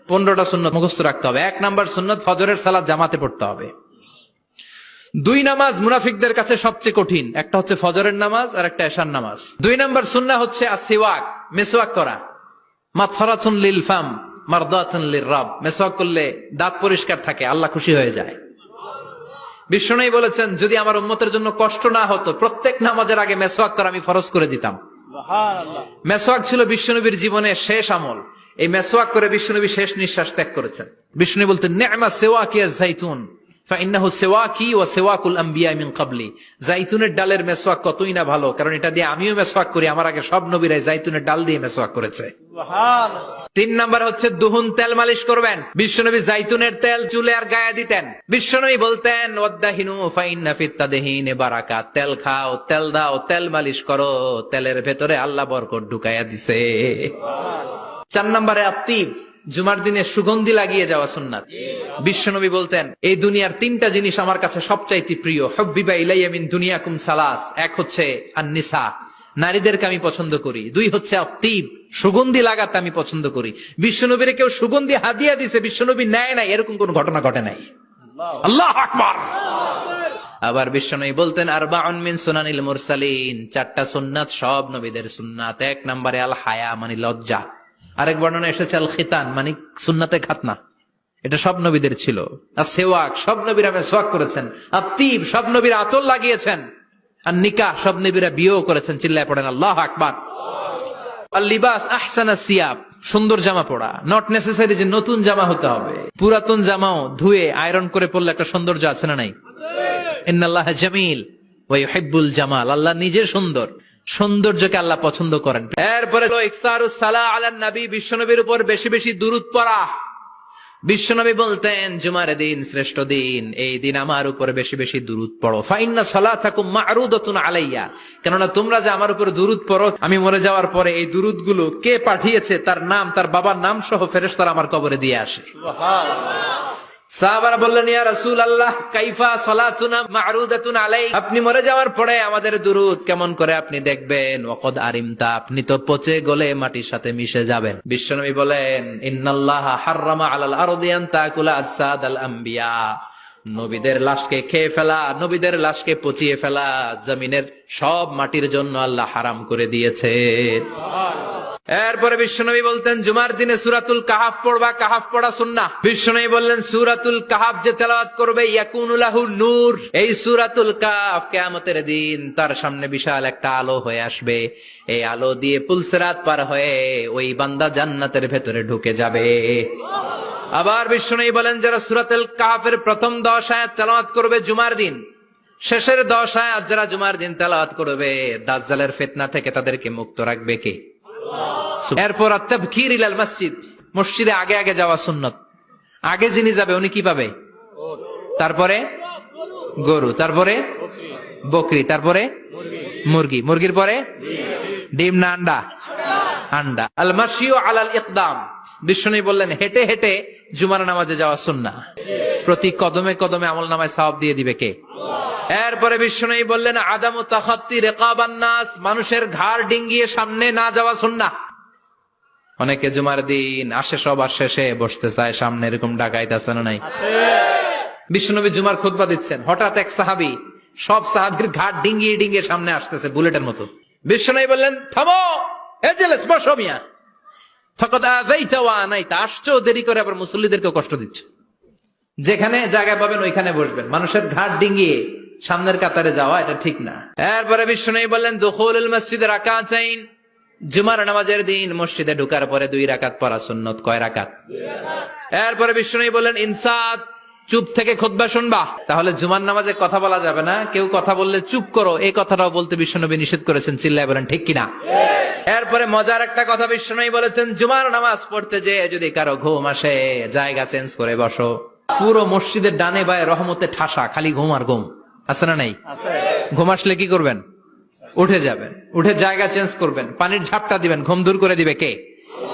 15টা সুন্নত মুখস্থ রাখতে হবে। 1 নাম্বার সুন্নত ফজরের সালাত জামাতে পড়তে হবে। 2 নামাজ মুনাফিকদের কাছে সবচেয়ে কঠিন, একটা হচ্ছে ফজরের নামাজ আর একটা এশার নামাজ। 2 নাম্বার সুন্নাহ হচ্ছে আসওয়াক, মেসওয়াক করা। মাতফারাতুন লিল ফাম মারদাতুন লিররাব, মেসওয়াক করলে দাঁত পরিষ্কার থাকে, আল্লাহ খুশি হয়ে যায়। বিশ্বনবী বলেছেন যদি আমার উম্মতের জন্য কষ্ট না হতো প্রত্যেক নামাজের আগে মেসওয়াক করা আমি ফরজ করে দিতাম। মেসওয়াক ছিল বিশ্বনবীর জীবনের শেষ আমল। এই মেসওয়াক করে বিশ্বনবী শেষ নিঃশ্বাস ত্যাগ করেছেন। বিশ্বনবী বলতেন নি'মা সিওয়াকিয়াজ যাইতুন ফাইন্নাহু সিওয়াকি ওয়া সিওয়াকুল আমবিয়া মিন ক্বাবলি। যাইতুনের ডালের মেসওয়াক কতই না ভালো, কারণ এটা দিয়ে আমিও মেসওয়াক করি, আমার আগে সব নবীরাই যাইতুনের ডাল দিয়ে মেসওয়াক করেছে। সুবহানাল্লাহ। 3 নাম্বার হচ্ছে দুহুন, তেল মালিশ করবেন। বিশ্বনবী যাইতুনের তেল চুলে আর গায়ে দিতেন। বিশ্বনবী বলতেন ওয়াদাহিনু ফাইন্না ফিত তাদহিনে বারাকাত, তেল খাও, তেল দাও, তেল মালিশ করো, তেলের ভেতরে আল্লাহ বরকত ঢুকাইয়া দিছে। সুবহানাল্লাহ। 4 নম্বরে আত্তিব, জুমার দিনে সুগন্ধি লাগিয়ে যাওয়া সুন্নাত। বিশ্বনবী বলতেন এই দুনিয়ার 3টা জিনিস আমার কাছে সবচাইতে প্রিয়। হুব্বিবা ইলাইয়া মিন দুনিয়াকুম সালাস, 1 হচ্ছে আন-নিসা, নারীদেরকে আমি পছন্দ করি। 2 হচ্ছে আত্তিব, সুগন্ধি লাগাতে আমি পছন্দ করি। বিশ্বনবীর কেউ সুগন্ধি হাদিয়া দিছে, বিশ্বনবী নেয় নাই, এরকম কোন ঘটনা ঘটে নাই। আল্লাহু আকবার। আবার বিশ্বনবী বলতেন আরবাউন মিন সুনানিল মুরসালিন, 4টা সুন্নাত সব নবীদের সুন্নাত। 1 নম্বরে আল হায়া মানে লজ্জা। আরেক বর্ণনা এসেছে আল খিতান মানে সুন্নাতে খাতনা, এটা সব নবীদের ছিল। আর সেওয়াক, সব নবীরা মেসওয়াক করেছেন। আত্তিব, সব নবীরা আতর লাগিয়েছেন। আর নিকাহ, সব নবীরা বিয়েও করেছেন। চিল্লায় পড়েন আল্লাহু আকবার। আল লিবাস আহসানা সিয়াব, সুন্দর জামা পরা, নট নেসেসারি যে নতুন জামা হতে হবে। পুরাতন জামাও ধুয়ে আয়রন করে পরলে একটা সৌন্দর্য আছে না নাই? ইন্নাল্লাহা জামিল ওয়া ইউহিব্বুল জামাল, আল্লাহ নিজে সুন্দর, সৌন্দর্যকে আল্লাহ পছন্দ করেন। এরপরে ইকসারুস সালাহ আলান নবী, বিশ্বনবীর উপর বেশি বেশি দুরূদ পড়া। বিশ্বনবী বলতেন জুমার দিন শ্রেষ্ঠ দিন, এই দিন আমার উপর বেশি বেশি দুরূদ পড়ো। ফাইন্না সালাতাকুম মা'রুদাতুন আলাইয়া, কেননা তোমরা যে আমার উপর দুরূদ পড়ো, আমি মরে যাওয়ার পরে এই দুরূদগুলো কে পাঠিয়েছে তার নাম, তার বাবার নাম সহ ফেরেশতারা আমার কবরে দিয়ে আসে। সুবহানাল্লাহ। সাহাবারা বললেন ইয়া রাসূলুল্লাহ কাইফা সালাতুনা মা'রুদাতুন আলাইক, আপনি মরে যাওয়ার পরে আমাদের দুরূদ কেমন করে আপনি দেখবেন? ওয়াকাদ আরিমতা, আপনি তো পচে গলে মাটির সাথে মিশে যাবেন। বিশ্বনবী বলেন ইন্নাল্লাহা হাররামা আলাল আরদি আন তাকুলা আজসাদাল আম্বিয়া, নবীদের লাশকে খেয়ে ফেলা, নবীদের লাশকে পচিয়ে ফেলা জমিনের সব মাটির জন্য আল্লাহ হারাম করে দিয়েছে। এরপরে বিশ্বনবী বলতেন জুমার দিনে সূরাতুল কাহাফ পড়বা, কাহাফ পড়া সুন্নাহ। বিশ্বনবী বললেন সূরাতুল কাহাফ যে তেলাওয়াত করবে ইয়াকুনু লাহু নূর, এই সূরাতুল কাহাফ কিয়ামতের দিন তার সামনে বিশাল একটা আলো হয়ে আসবে। এই আলো দিয়ে পুলসিরাত পার হয়ে ওই বান্দা জান্নাতের ভেতরে ঢুকে যাবে। আবার বিশ্বনবী বলেন যারা সূরাতুল কাহাফের প্রথম 10 আয়াত তেলাওয়াত করবে জুমার দিন, শেষের 10 আয়াত যারা জুমার দিন তেলাওয়াত করবে, দাজ্জালের ফিতনা থেকে তাদেরকে মুক্ত রাখবে কে? এরপর আত-তাবকির ইলাল মসজিদ, মসজিদে আগে আগে যাওয়া সুন্নাত। আগে যিনি যাবে উনি কি পাবে? তারপরে গরু, তারপরে বকরি, তারপরে মুরগি, মুরগির পরে ডিম না আন্ডা? আন্ডা। আল মাশিউ আলাল ইকদাম, বিশ্বনবী বললেন হেঁটে হেঁটে জুমার নামাজে যাওয়া সুন্নাহ। প্রতি কদমে কদমে আমলনামায় সওয়াব দিয়ে দিবে কে? এরপরে বিশ্বনবী বললেন আদামু তাখাত্তি রিকাবান নাস, মানুষের ঘাড় ডিঙ্গিয়ে সামনে না যাওয়া সুন্নাহ। অনেকে জুমার দিন আসে সবার শেষে বসতে চায় সামনে, এরকম ডাকাইত আছে না নাই? বিশ্বনবী জুমার খুতবা দিচ্ছেন, হঠাৎ এক সাহাবী সব সাহাবীর ঘাড় ডিঙ্গিয়ে ডিঙ্গিয়ে সামনে আসতেছে বুলেটের মতো। বিশ্বনবী বললেন থামো, এজেলেস বসো মিয়া, ফাকাদ আযাইতা ওয়া আনাইতা, আসছো দেরি করে আবার মুসল্লিদেরকে কষ্ট দিচ্ছ। যেখানে জায়গা পাবেন ওইখানে বসবেন, মানুষের ঘাট ডিঙ্গিয়ে সামনের কাতারে যাওয়া এটা ঠিক না। এরপরে বিশ্বনবী বললেন দুখুলুল মসজিদে রাকাতাইন, জুমার নামাজের দিন মসজিদে ঢোকার পরে 2 রাকাত পড়া সুন্নাত। কয় রাকাত? 2 রাকাত। এরপরে বিশ্বনবী বললেন ইনসাত, চুপ থেকে খুতবা শুনবা। তাহলে জুমার নামাজে কথা বলা যাবে না, কেউ কথা বললে চুপ করো, এই কথাটাও বলতে বিশ্বনবী নিষেধ করেছেন। চিল্লায় বলেন ঠিক কিনা? এরপরে মজার একটা কথা বিশ্বনবী বলেছেন জুমার নামাজ পড়তে যেয়ে যদি কারো ঘুম আসে জায়গা চেঞ্জ করে বসো। পুরো মসজিদের ডানে বায়ে রহমতে ঠাসা, খালি ঘুম আর ঘুম, আছে না নাই? ঘুম আসলে কি করবেন? উঠে যাবেন, উঠে জায়গা চেঞ্জ করবেন, পানির ঝাপটা দিবেন, ঘুম দূর করে দিবে কে?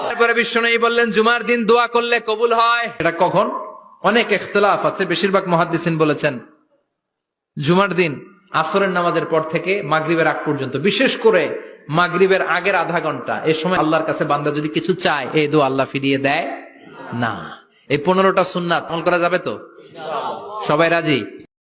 তারপরে বিশ্বনবী বললেন জুমার দিন দোয়া করলে কবুল হয়। এটা কখন? অনেক ইখতিলাফ আছে, বেশিরভাগ মুহাদ্দিসিন বলেছেন জুমার দিন আসরের নামাজের পর থেকে মাগরিবের আগ পর্যন্ত, বিশেষ করে মাগরিবের আগের আধা ঘন্টা, এই সময় আল্লাহর কাছে বান্দা যদি কিছু চায় এই দোয়া আল্লাহ ফিরিয়ে দেয় না। এই 15টা সুন্নাত আমল করা যাবে তো? সবাই রাজি?